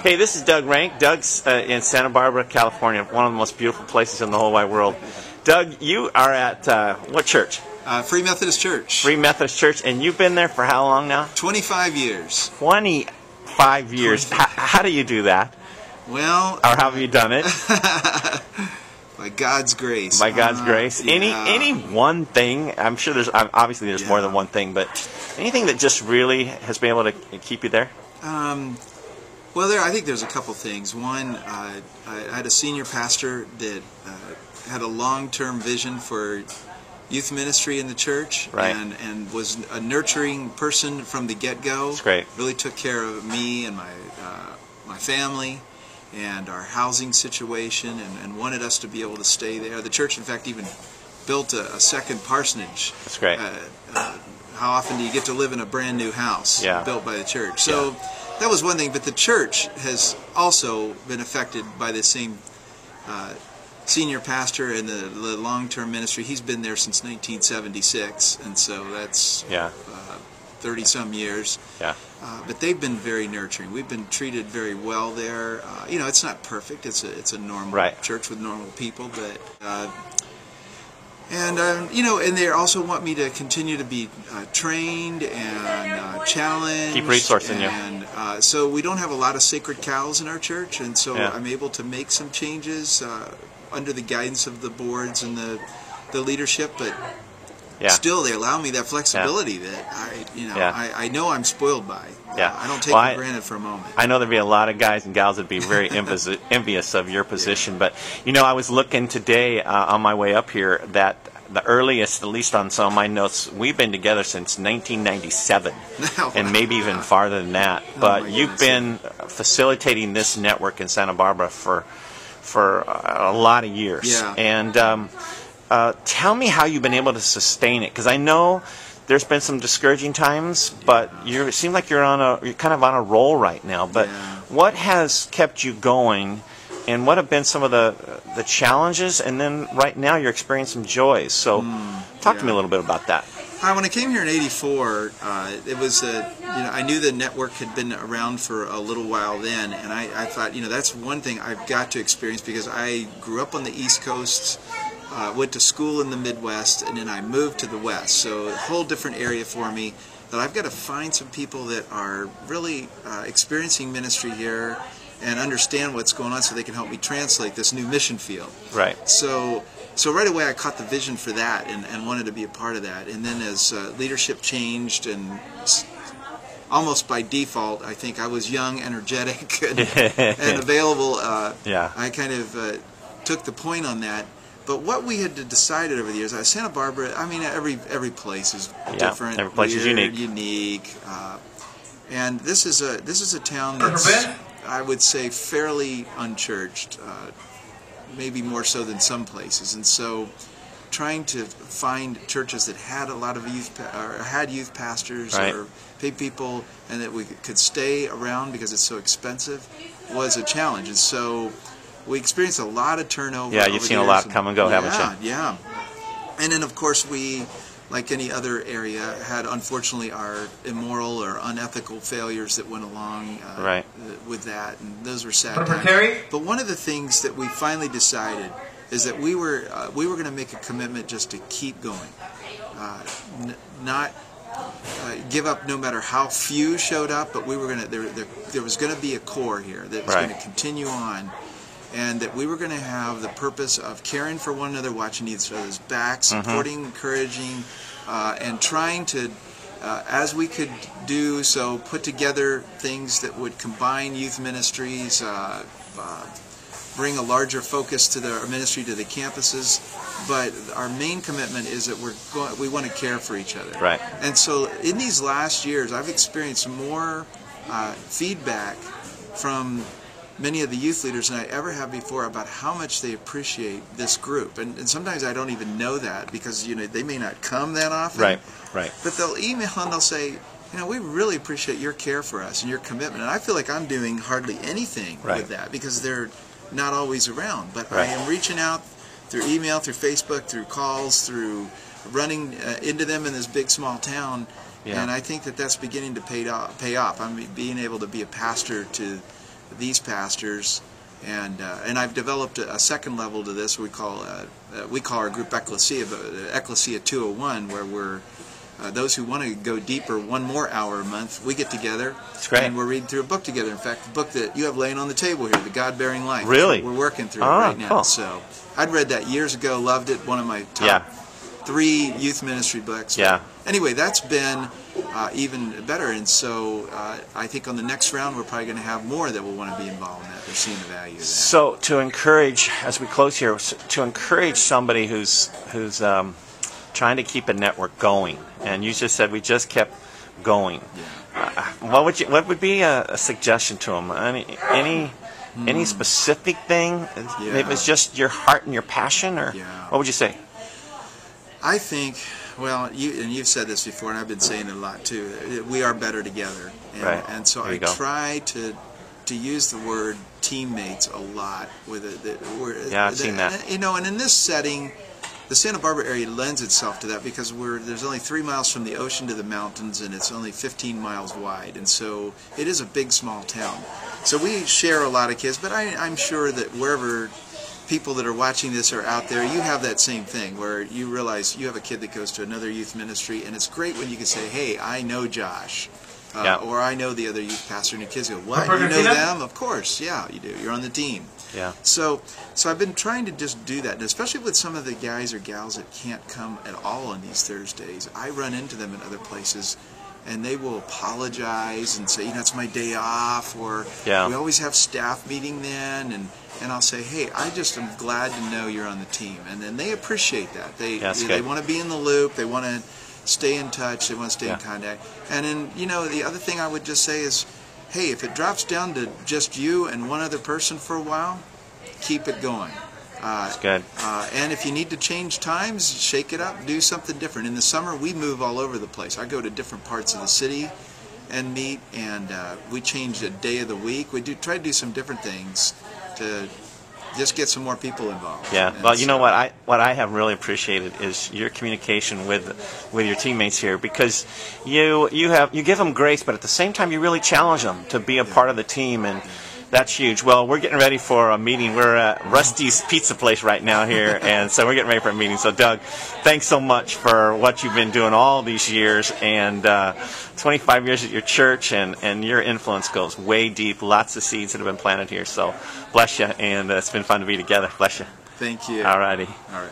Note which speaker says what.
Speaker 1: Hey, this is Doug Rank. Doug's in Santa Barbara, California, one of the most beautiful places in the whole wide world. Doug, you are at what church?
Speaker 2: Free Methodist Church.
Speaker 1: Free Methodist Church, and you've been there for how long now?
Speaker 2: 25 years.
Speaker 1: 25 years. How do you do that?
Speaker 2: Well...
Speaker 1: Or how have you done it?
Speaker 2: By God's grace.
Speaker 1: By God's grace.
Speaker 2: Yeah.
Speaker 1: Any one thing? I'm sure there's obviously there's more than one thing, but anything that just really has been able to keep you there?
Speaker 2: Well, I think there's a couple things. One, I had a senior pastor that had a long-term vision for youth ministry in the church,
Speaker 1: right.
Speaker 2: and was a nurturing person from the get-go.
Speaker 1: That's great.
Speaker 2: Really took care of me and my family and our housing situation, and wanted us to be able to stay there. The church, in fact, even built a second parsonage.
Speaker 1: That's great.
Speaker 2: How often do you get to live in a brand new house built by the church? So that was one thing, but the church has also been affected by the same senior pastor and the long-term ministry. He's been there since 1976, and so that's 30-some years.
Speaker 1: Yeah.
Speaker 2: But they've been very nurturing. We've been treated very well there. You know, it's not perfect. It's a normal church with normal people, but you know, and they also want me to continue to be trained and challenged.
Speaker 1: Keep resourcing you.
Speaker 2: And so we don't have a lot of sacred cows in our church, and so I'm able to make some changes under the guidance of the boards and the leadership, but still they allow me that flexibility that I know I'm spoiled by. I don't take it for granted for a moment.
Speaker 1: I know there'd be a lot of guys and gals that'd be very envious of your position, but you know, I was looking today on my way up here that the earliest, at least on some of my notes, we've been together since 1997, and maybe even farther than that. But you've been facilitating this network in Santa Barbara for a lot of years. And tell me how you've been able to sustain it, because I know there's been some discouraging times, but it seems like you're kind of on a roll right now. But what has kept you going, and what have been some of the challenges? And then right now you're experiencing some joys. So talk to me a little bit about that.
Speaker 2: When I came here in '84, it was I knew the network had been around for a little while then, and I thought, that's one thing I've got to experience, because I grew up on the East Coast. Went to school in the Midwest, and then I moved to the West, so a whole different area for me. But I've got to find some people that are really experiencing ministry here and understand what's going on, so they can help me translate this new mission field.
Speaker 1: Right.
Speaker 2: So right away I caught the vision for that and wanted to be a part of that. And then as leadership changed, and almost by default, I think I was young, energetic, and available. I kind of took the point on that. But what we had decided over the years, Santa Barbara, I mean, every place is different.
Speaker 1: Every place is
Speaker 2: unique. And this is a town that's, I would say, fairly unchurched, maybe more so than some places. And so, trying to find churches that had a lot of youth pastors or paid people, and that we could stay around because it's so expensive, was a challenge. And so we experienced a lot of turnover.
Speaker 1: Yeah, you've seen a lot come and go, haven't you?
Speaker 2: Yeah. And then, of course, we, like any other area, had, unfortunately, our immoral or unethical failures that went along with that, and those were sad times. But one of the things that we finally decided is that we were going to make a commitment just to keep going, not give up no matter how few showed up, but we were going to. There was going to be a core here that was going to continue on. And that we were going to have the purpose of caring for one another, watching each other's backs, supporting, encouraging, and trying to, as we could do so, put together things that would combine youth ministries, bring a larger focus to our ministry to the campuses. But our main commitment is that we want to care for each other.
Speaker 1: Right.
Speaker 2: And so in these last years, I've experienced more feedback from many of the youth leaders than I ever have before about how much they appreciate this group. And sometimes I don't even know that, because they may not come that often.
Speaker 1: Right.
Speaker 2: But they'll email and they'll say, we really appreciate your care for us and your commitment. And I feel like I'm doing hardly anything with that, because they're not always around. But I am reaching out through email, through Facebook, through calls, through running into them in this big small town. And I think that that's beginning to pay off. I'm being able to be a pastor to these pastors. And I've developed a second level to this. We call our group Ecclesia, but Ecclesia 201, where we're those who want to go deeper, 1 more hour a month. We get together and we're reading through a book together. In fact, the book that you have laying on the table here, The God-Bearing Life.
Speaker 1: Really?
Speaker 2: We're working through it right now. Cool. So I'd read that years ago, loved it. One of my top 3 youth ministry books.
Speaker 1: Yeah.
Speaker 2: But anyway, that's been even better. And so I think on the next round, we're probably going to have more that will want to be involved in that. They're seeing the value of that.
Speaker 1: So to encourage, as we close here, to encourage somebody who's trying to keep a network going, and you just said we just kept going. Yeah. What would be a suggestion to them? Any specific thing? Yeah. If it's just your heart and your passion, or what would you say?
Speaker 2: I think, well, you've said this before, and I've been saying it a lot too. We are better together, and so I try to use the word teammates a lot with it.
Speaker 1: I've seen that.
Speaker 2: And in this setting, the Santa Barbara area lends itself to that because there's only 3 miles from the ocean to the mountains, and it's only 15 miles wide, and so it is a big, small town. So we share a lot of kids, but I'm sure that wherever people that are watching this are out there, you have that same thing where you realize you have a kid that goes to another youth ministry, and it's great when you can say, hey, I know Josh. Or I know the other youth pastor, and the kids go, what? You know them? Of course, yeah, you do. You're on the team.
Speaker 1: Yeah.
Speaker 2: So I've been trying to just do that, and especially with some of the guys or gals that can't come at all on these Thursdays. I run into them in other places, and they will apologize and say, it's my day off, or we always have staff meeting then, and I'll say, hey, I just am glad to know you're on the team, and then they appreciate that. They want to be in the loop. They want to stay in touch. They want to stay in contact. And then, the other thing I would just say is, hey, if it drops down to just you and one other person for a while, keep it going.
Speaker 1: That's good.
Speaker 2: And if you need to change times, shake it up, do something different. In the summer, we move all over the place. I go to different parts of the city and meet, and we change a day of the week. We try to do some different things to just get some more people involved.
Speaker 1: Yeah. Well, you know what I have really appreciated is your communication with your teammates here, because you give them grace, but at the same time you really challenge them to be a part of the team, and that's huge. Well, we're getting ready for a meeting. We're at Rusty's Pizza Place right now here, and so we're getting ready for a meeting. So, Doug, thanks so much for what you've been doing all these years, and 25 years at your church, and your influence goes way deep. Lots of seeds that have been planted here. So, bless you, and it's been fun to be together. Bless you.
Speaker 2: Thank you.
Speaker 1: All righty.
Speaker 2: All right.